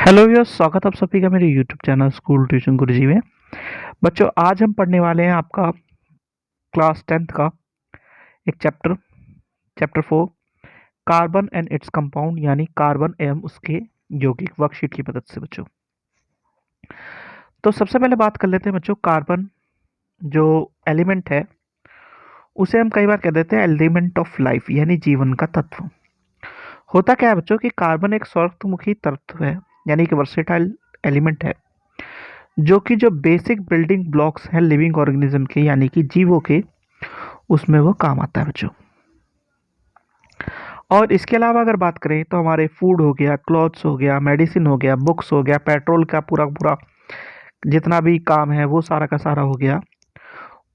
Hello viewers, स्वागत आप सभी का मेरे यूट्यूब चैनल स्कूल ट्यूशन गुरुजी में। बच्चों, आज हम पढ़ने वाले हैं आपका क्लास 10th का एक chapter 4 carbon and its compound, यानी कार्बन एवं उसके यौगिक, वर्कशीट की मदद से। बच्चों, तो सबसे पहले बात कर लेते हैं बच्चों, कार्बन जो एलिमेंट है उसे हम कई बार कह देते हैं एलिमेंट ऑफ लाइफ, यानी जीवन का तत्व। होता क्या है बच्चों कि कार्बन एक स्वर्गमुखी तत्व है, यानी कि वर्सेटाइल एलिमेंट है, जो बेसिक बिल्डिंग ब्लॉक्स हैं लिविंग ऑर्गेनिज्म के, यानी कि जीवों के, उसमें वो काम आता है बच्चों। और इसके अलावा अगर बात करें तो हमारे फूड हो गया, क्लॉथ्स हो गया, मेडिसिन हो गया, बुक्स हो गया, पेट्रोल का पूरा पूरा जितना भी काम है वो सारा का सारा हो गया,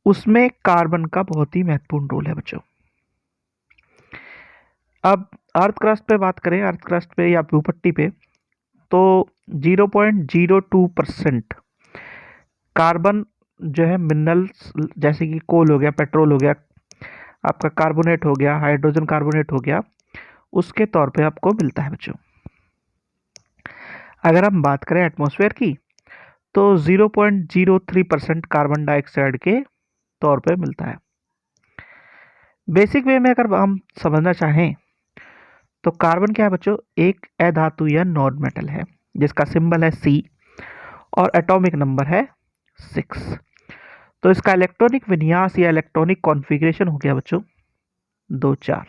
उसमें कार्बन का बहुत ही महत्वपूर्ण रोल है बच्चों। अब अर्थ क्रस्ट पे बात करें, अर्थ क्रस्ट पे या भूपट्टी पे, तो 0.02% कार्बन जो है मिनरल्स, जैसे कि कोल हो गया, पेट्रोल हो गया, आपका कार्बोनेट हो गया, हाइड्रोजन कार्बोनेट हो गया, उसके तौर पे आपको मिलता है बच्चों। अगर हम बात करें एटमॉस्फेयर की, तो 0.03% कार्बन डाइऑक्साइड के तौर पे मिलता है। बेसिक वे में अगर हम समझना चाहें तो कार्बन क्या है बच्चों, एक अधातु या नॉन मेटल है जिसका सिंबल है C और एटॉमिक नंबर है 6। तो इसका इलेक्ट्रॉनिक विन्यास या इलेक्ट्रॉनिक कॉन्फ़िगरेशन हो गया बच्चों 2 4।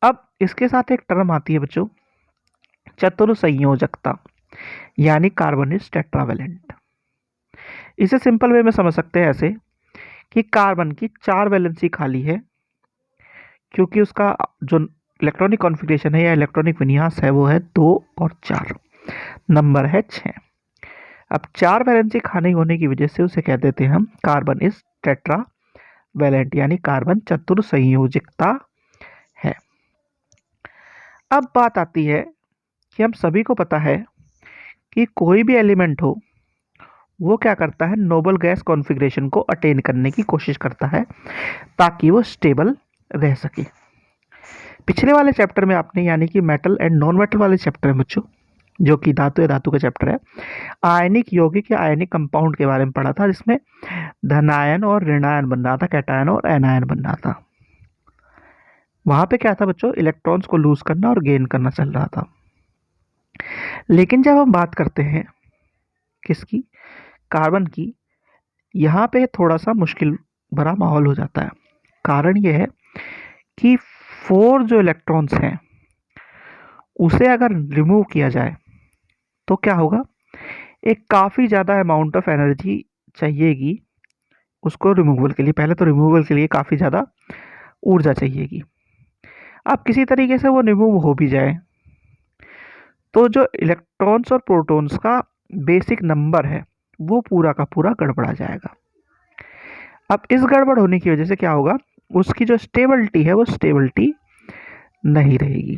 अब इसके साथ एक टर्म आती है बच्चों, चतुर्संयोजकता, यानी कार्बन इज टेट्रावेलेंट। इसे सिंपल वे में समझ सकते हैं ऐसे कि कार्बन की 4 वैलेंसी खाली है, क्योंकि उसका जो इलेक्ट्रॉनिक कॉन्फ़िगरेशन है या इलेक्ट्रॉनिक विन्यास है वो है 2 और 4, नंबर है 6। अब 4 वैलेंसी खाली होने की वजह से उसे कह देते हैं हम कार्बन इज टेट्रा वैलेंट, यानी कार्बन चतुर्संयोजकता है। अब बात आती है कि हम सभी को पता है कि कोई भी एलिमेंट हो वो क्या करता है, नोबल गैस कॉन्फ़िगरेशन को अटेन करने की कोशिश करता है ताकि वो स्टेबल रह सके। पिछले वाले चैप्टर में आपने, यानी कि मेटल एंड नॉन मेटल वाले चैप्टर में बच्चों, जो कि धातु या धातु का चैप्टर है, आयनिक यौगिक या आयनिक कंपाउंड के बारे में पढ़ा था, जिसमें धनायन और ऋणायन बन रहा था, कैटायन और एनायन बन रहा था। वहां पे क्या था बच्चों, इलेक्ट्रॉन्स को लूज करना और गेन करना चल रहा था। लेकिन जब हम बात करते हैं किसकी, कार्बन की, यहाँ पे थोड़ा सा मुश्किल भरा माहौल हो जाता है। कारण यह है कि 4 जो इलेक्ट्रॉन्स हैं उसे अगर रिमूव किया जाए तो क्या होगा, एक काफ़ी ज़्यादा अमाउंट ऑफ एनर्जी चाहिएगी उसको रिमूवल के लिए। पहले तो रिमूवल के लिए काफ़ी ज़्यादा ऊर्जा चाहिएगी। अब किसी तरीके से वो रिमूव हो भी जाए तो जो इलेक्ट्रॉन्स और प्रोटॉन्स का बेसिक नंबर है वो पूरा का पूरा गड़बड़ा जाएगा। अब इस गड़बड़ होने की वजह से क्या होगा, उसकी जो स्टेबिलिटी है वो स्टेबिलिटी नहीं रहेगी।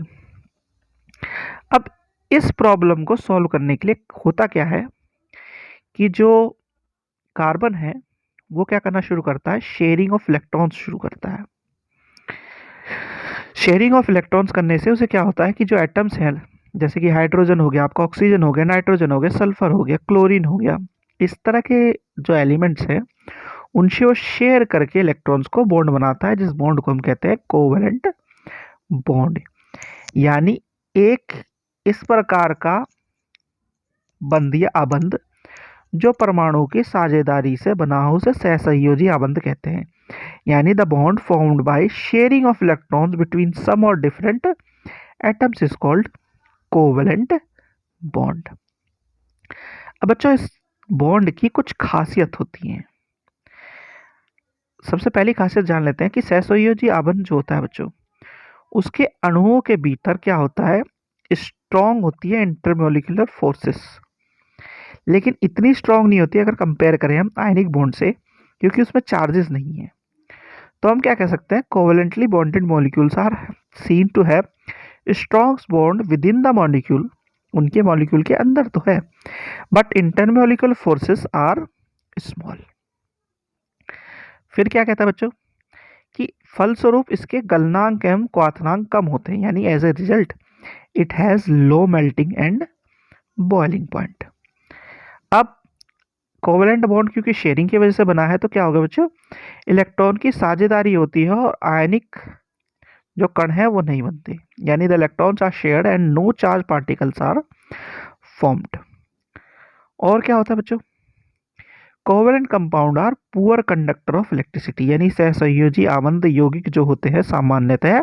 अब इस प्रॉब्लम को सॉल्व करने के लिए होता क्या है कि जो कार्बन है वो क्या करना शुरू करता है, शेयरिंग ऑफ इलेक्ट्रॉन्स शुरू करता है। शेयरिंग ऑफ इलेक्ट्रॉन्स करने से उसे क्या होता है कि जो एटम्स हैं, जैसे कि हाइड्रोजन हो गया, आपका ऑक्सीजन हो गया, नाइट्रोजन हो गया, सल्फर हो गया, क्लोरीन हो गया, इस तरह के जो एलिमेंट्स हैं उनसे वो शेयर करके इलेक्ट्रॉन्स को बॉन्ड बनाता है, जिस बॉन्ड को हम कहते हैं कोवेलेंट बॉन्ड। यानी एक इस प्रकार का बंध या आबंध जो परमाणु की साझेदारी से बना हो उसे सहसंयोजी आबंध कहते हैं। यानी the bond formed by sharing of electrons between same और different atoms is called covalent bond. अब बच्चों, इस बॉन्ड की कुछ खासियत होती हैं। सबसे पहली खासियत जान लेते हैं कि सहसंयोजी आबंध जो होता है बच्चों, उसके अणुओं के भीतर क्या होता है, स्ट्रॉन्ग होती है इंटरमोलिकुलर फोर्सेस, लेकिन इतनी स्ट्रॉन्ग नहीं होती अगर कंपेयर करें हम आयनिक बॉन्ड से, क्योंकि उसमें चार्जेस नहीं है। तो हम क्या कह सकते हैं, covalently bonded molecules are seen to have strong bond within the molecule, उनके मॉलिक्यूल के अंदर तो है, but intermolecular forces are small. फिर क्या कहता है बच्चों कि फलस्वरूप इसके गलनांक एवं क्वाथनांक कम होते हैं, यानी as a result it has low melting and boiling point. अब कोवेलेंट बॉन्ड क्योंकि शेयरिंग की वजह से बना है तो क्या होगा बच्चों, इलेक्ट्रॉन की साझेदारी होती है और आयनिक जो कण है वो नहीं बनते, यानी the electrons are shared and no charge particles are formed. और क्या होता है बच्चों, covalent compound are poor conductor of electricity, यानी सहसंयोजी आबंध यौगिक जो होते हैं सामान्यतः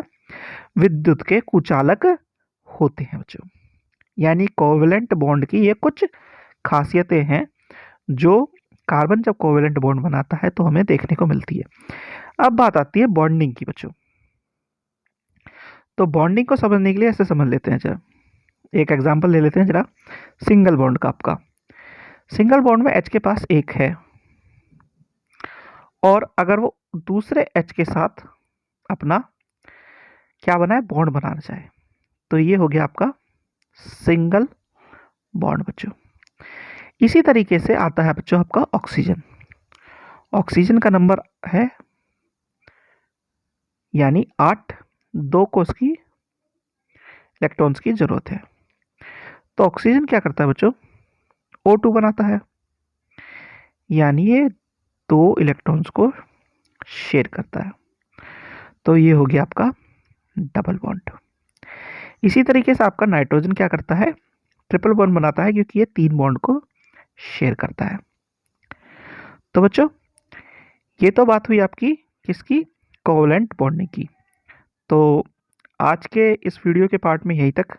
विद्युत के कुचालक होते हैं बच्चों। यानी कोवेलेंट बॉन्ड की ये कुछ खासियतें हैं जो कार्बन जब कोवेलेंट बॉन्ड बनाता है तो हमें देखने को मिलती है। अब बात आती है बॉन्डिंग की बच्चों। तो बॉन्डिंग को समझने के लिए ऐसे समझ लेते हैं जरा, एक एग्जांपल ले लेते हैं जरा सिंगल बॉन्ड का। आपका सिंगल बॉन्ड में H के पास एक है और अगर वो दूसरे H के साथ अपना क्या बनाए, बॉन्ड बनाना चाहे, तो ये हो गया आपका सिंगल बॉन्ड बच्चों। इसी तरीके से आता है बच्चों आपका ऑक्सीजन। ऑक्सीजन का नंबर है यानी 8, 2 को उसकी इलेक्ट्रॉन्स की जरूरत है। तो ऑक्सीजन क्या करता है बच्चों, O2 बनाता है, यानी ये 2 इलेक्ट्रॉन्स को शेयर करता है। तो ये हो गया आपका डबल बॉन्ड। इसी तरीके से आपका नाइट्रोजन क्या करता है, ट्रिपल बॉन्ड बनाता है क्योंकि ये 3 बॉन्ड को शेयर करता है। तो बच्चों ये तो बात हुई आपकी किसकी, कोवेलेंट बॉन्डिंग की। तो आज के इस वीडियो के पार्ट में यहीं तक।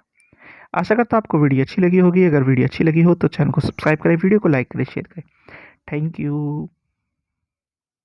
आशा करता हूँ आपको वीडियो अच्छी लगी होगी। अगर वीडियो अच्छी लगी हो तो चैनल को सब्सक्राइब करें, वीडियो को लाइक करें, शेयर करें। Thank you.